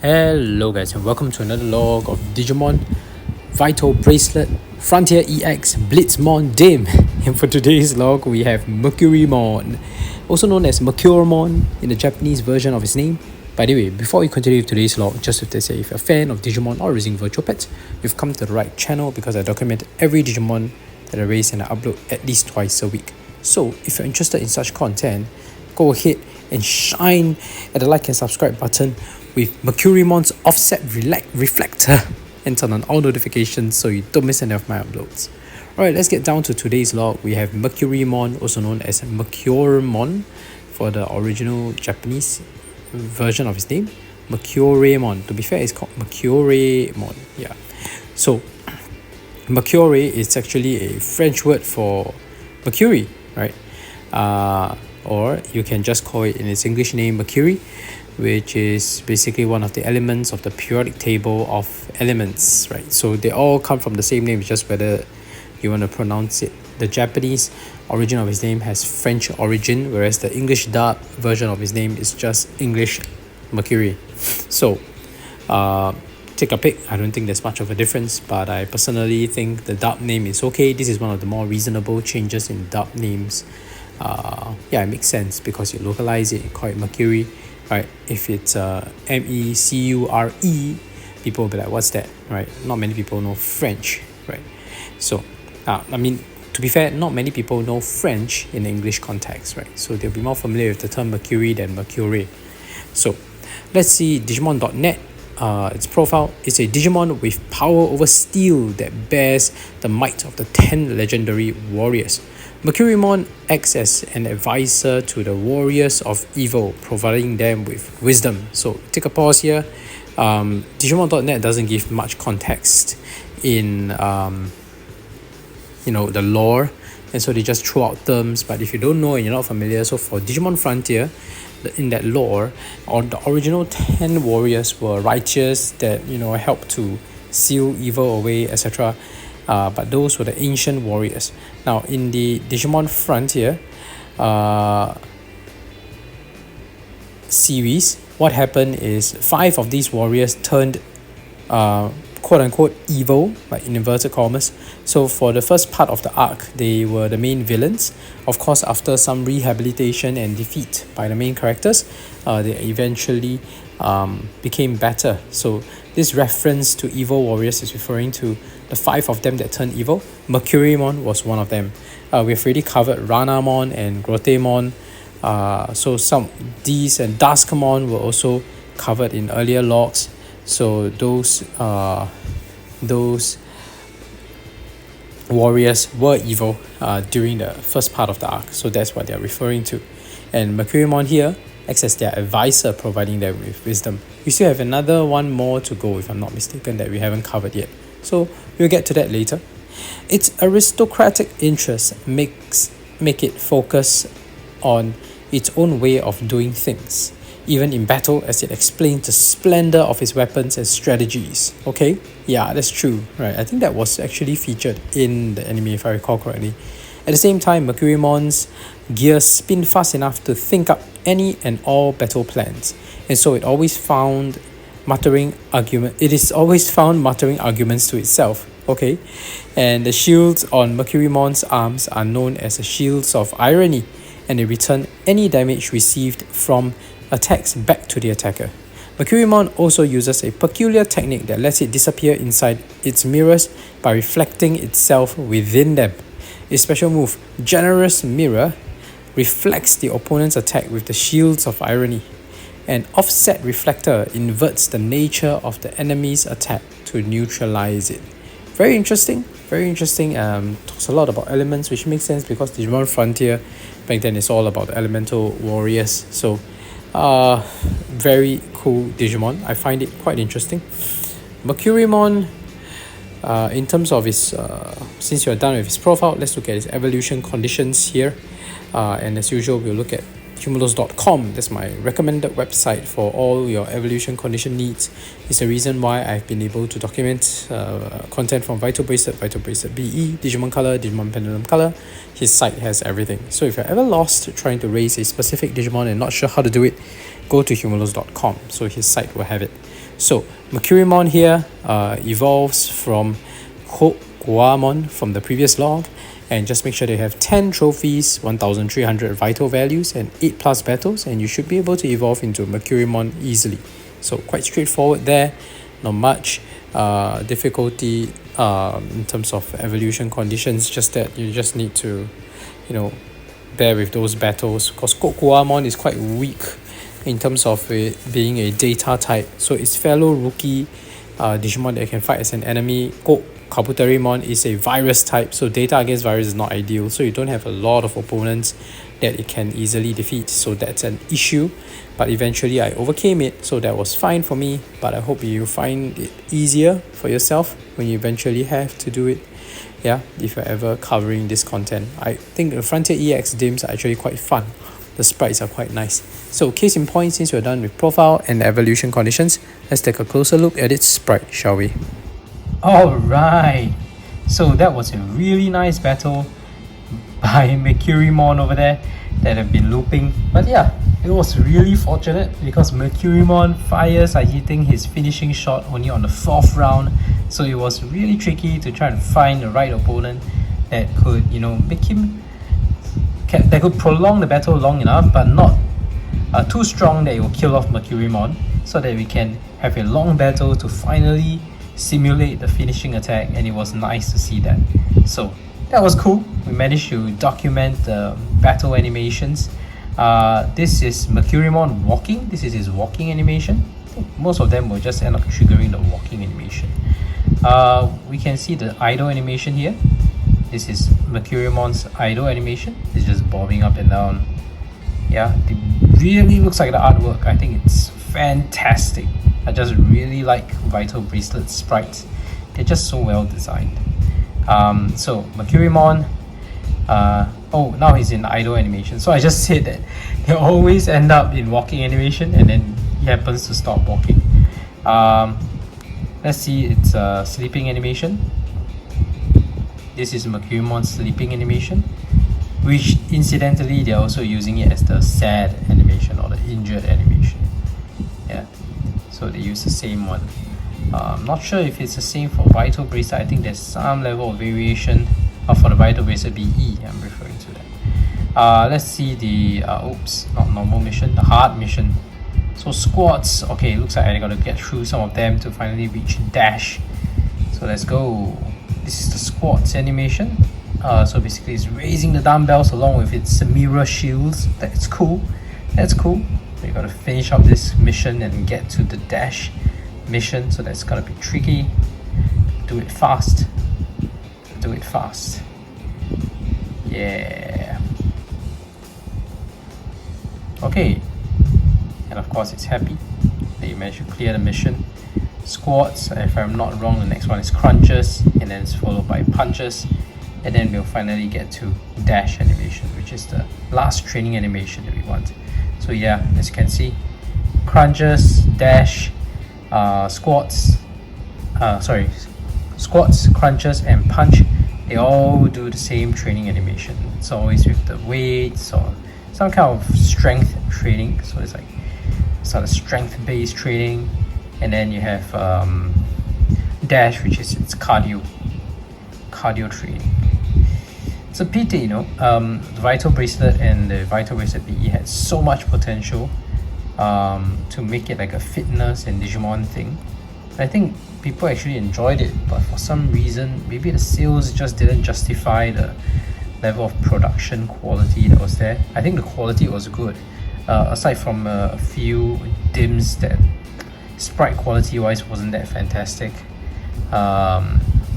Hello guys and welcome to another log of Digimon Vital Bracelet Frontier EX Blitzmon DiM. And for today's log we have Mercurymon, also known as Mercuremon in the Japanese version of his name. By the way, before we continue with today's log, just to say, if you're a fan of Digimon or raising virtual pets, you've come to the right channel because I document every Digimon that I raise and I upload at least twice a week. So if you're interested in such content, go ahead and shine at the like and subscribe button with Mercurymon's offset reflector and turn on all notifications so you don't miss any of my uploads. Alright, let's get down to today's log. We have Mercurymon, also known as Mercuremon for the original Japanese version of his name. Mercuremon, to be fair, it's called Mercuremon. Yeah. So Mercure is actually a French word for mercury, right? Or you can just call it in its English name Mercury, which is basically one of the elements of the periodic table of elements, right? So they all come from the same name, just whether you want to pronounce it. The Japanese origin of his name has French origin, whereas the English dub version of his name is just English Mercury. So take a pick. I don't think there's much of a difference, but I personally think the dub name is okay. This is one of the more reasonable changes in dub names. Yeah, it makes sense because you localize it, you call it Mercury, right? If it's Mecure, people will be like, what's that, right? Not many people know French, right? So I mean, to be fair, not many people know French in the English context, right? So they'll be more familiar with the term Mercury than Mercure. So let's see Digimon.net. Its profile is a Digimon with power over steel that bears the might of the 10 legendary warriors. Mercurymon acts as an advisor to the warriors of evil, providing them with wisdom. So take a pause here. Digimon.net doesn't give much context in the lore, and so they just throw out terms. But if you don't know and you're not familiar, so for Digimon Frontier, in that lore, the original 10 warriors were righteous that helped to seal evil away, etc. But those were the ancient warriors. Now in the Digimon Frontier series, what happened is 5 of these warriors turned quote-unquote evil, like in inverted commas. So for the first part of the arc, they were the main villains. Of course, after some rehabilitation and defeat by the main characters, they eventually became better. So this reference to evil warriors is referring to the 5 of them that turned evil. Mercurymon was one of them. We've already covered Ranamon and Grotemon. So some these and Darkskide were also covered in earlier logs. So those warriors were evil during the first part of the arc. So that's what they're referring to. And Mercurymon here acts as their advisor, providing them with wisdom. We still have another one more to go, if I'm not mistaken, that we haven't covered yet. So we'll get to that later. Its aristocratic interests make it focus on its own way of doing things, even in battle, as it explains the splendor of its weapons and strategies. Okay, yeah, that's true, right? I think that was actually featured in the anime, if I recall correctly. At the same time, Mercurymon's gear spin fast enough to think up any and all battle plans, and so it is always found muttering arguments to itself. Okay, and the shields on Mercurymon's arms are known as the shields of irony, and they return any damage received from attacks back to the attacker. Mercurymon also uses a peculiar technique that lets it disappear inside its mirrors by reflecting itself within them. Its special move, Generous Mirror, reflects the opponent's attack with the shields of irony. An offset reflector inverts the nature of the enemy's attack to neutralize it. Very interesting. Talks a lot about elements, which makes sense because Digimon Frontier back then is all about elemental warriors. So very cool Digimon. I find it quite interesting. Mercurymon, in terms of his since you're done with his profile, let's look at his evolution conditions here. And as usual, we'll look at Cumulus.com. That's my recommended website for all your evolution condition needs. It's the reason why I've been able to document content from Vital Bracelet, Vital Bracelet BE, Digimon Color, Digimon Pendulum Color. His site has everything. So if you're ever lost trying to raise a specific Digimon and not sure how to do it, go to Cumulus.com. So his site will have it. So Mercurymon here evolves from Guamon from the previous log, and just make sure they have 10 trophies, 1300 vital values, and 8 plus battles, and you should be able to evolve into Mercurymon easily. So quite straightforward there, not much difficulty in terms of evolution conditions, just that you just need to, bear with those battles, because Guamon is quite weak in terms of it being a data type. So its fellow rookie Digimon that can fight as an enemy, Kabuterimon, is a virus type, so data against virus is not ideal, so you don't have a lot of opponents that it can easily defeat, so that's an issue. But eventually I overcame it, so that was fine for me. But I hope you find it easier for yourself when you eventually have to do it, if you're ever covering this content. I think the Frontier EX DIMs are actually quite fun. The sprites are quite nice. So case in point, since we're done with profile and evolution conditions, let's take a closer look at its sprite, shall we? Alright, so that was a really nice battle by Mercurymon over there that have been looping. But yeah, it was really fortunate because Mercurymon fires are hitting his finishing shot only on the 4th round. So it was really tricky to try and find the right opponent that could, make him, that could prolong the battle long enough, but not too strong that it will kill off Mercurymon, so that we can have a long battle to finally simulate the finishing attack. And it was nice to see that. So that was cool. We managed to document the battle animations. This is Mercurymon walking. This is his walking animation. I think most of them will just end up triggering the walking animation. We can see the idle animation here. This is Mercurymon's idle animation. It's just bobbing up and down. Yeah, it really looks like the artwork. I think it's fantastic. I just really like Vital Bracelet sprites. They're just so well designed. So Mercurymon, now he's in idle animation. So I just said that they always end up in walking animation, and then he happens to stop walking. Let's see its sleeping animation. This is Mercurymon's sleeping animation, which incidentally they're also using it as the sad animation or the injured animation. So they use the same one. I'm not sure if it's the same for Vital Bracelet. I think there's some level of variation for the Vital Bracelet BE. I'm referring to that. Let's see the not normal mission, the hard mission. So squats. Okay, it looks like I gotta get through some of them to finally reach dash. So let's go. This is the squats animation. So basically it's raising the dumbbells along with its mirror shields. That's cool. We gotta finish up this mission and get to the dash mission, so that's gonna be tricky. Do it fast. Yeah. Okay. And of course it's happy that you managed to clear the mission. Squats, if I'm not wrong, the next one is crunches, and then it's followed by punches, and then we'll finally get to dash animation, which is the last training animation that we want. So yeah, as you can see, crunches, dash, squats, crunches, and punch, they all do the same training animation. It's always with the weights or some kind of strength training. So it's like sort of strength-based training, and then you have dash, which is its cardio training. It's a pity, the Vital Bracelet and the Vital Bracelet BE had so much potential to make it like a fitness and Digimon thing. I think people actually enjoyed it, but for some reason, maybe the sales just didn't justify the level of production quality that was there. I think the quality was good, aside from a few DIMs that sprite quality wise wasn't that fantastic.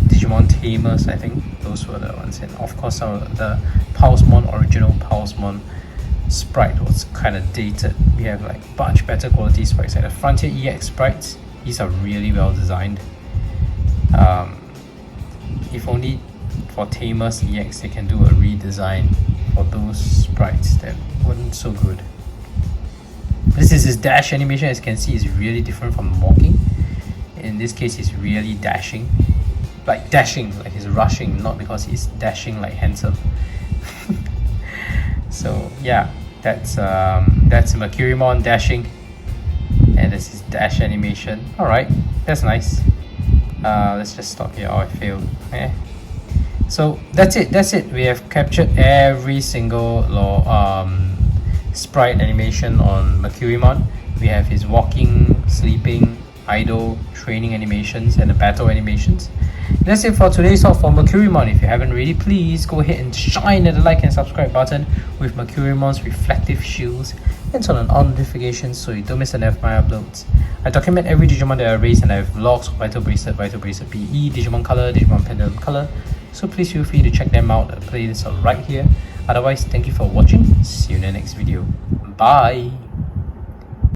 Digimon Tamers, I think those were the ones, and of course the original Pulsemon sprite was kind of dated. We have like much better quality sprites, like the Frontier EX sprites. These are really well designed. If only for Tamers EX they can do a redesign for those sprites that weren't so good. This is his dash animation. As you can see, it's really different from walking. In this case, he's really dashing, like he's rushing, not because he's dashing like handsome. So yeah, that's Mercurymon dashing, and This is dash animation. Alright, that's nice. Let's just stop here. Oh, I failed. Okay. So that's it. We have captured every single sprite animation on Mercurymon. We have his walking, sleeping, idle, training animations, and the battle animations. That's it for today's talk for Mercurymon. If you haven't already, please go ahead and shine at the like and subscribe button with Mercurymon's reflective shields and turn on all notifications so you don't miss any of my uploads. I document every Digimon that I raise and I have vlogs of Vital Bracelet PE, Digimon Color, Digimon Pendulum Color, so please feel free to check them out. The playlists are right here. Otherwise, thank you for watching. See you in the next video. Bye!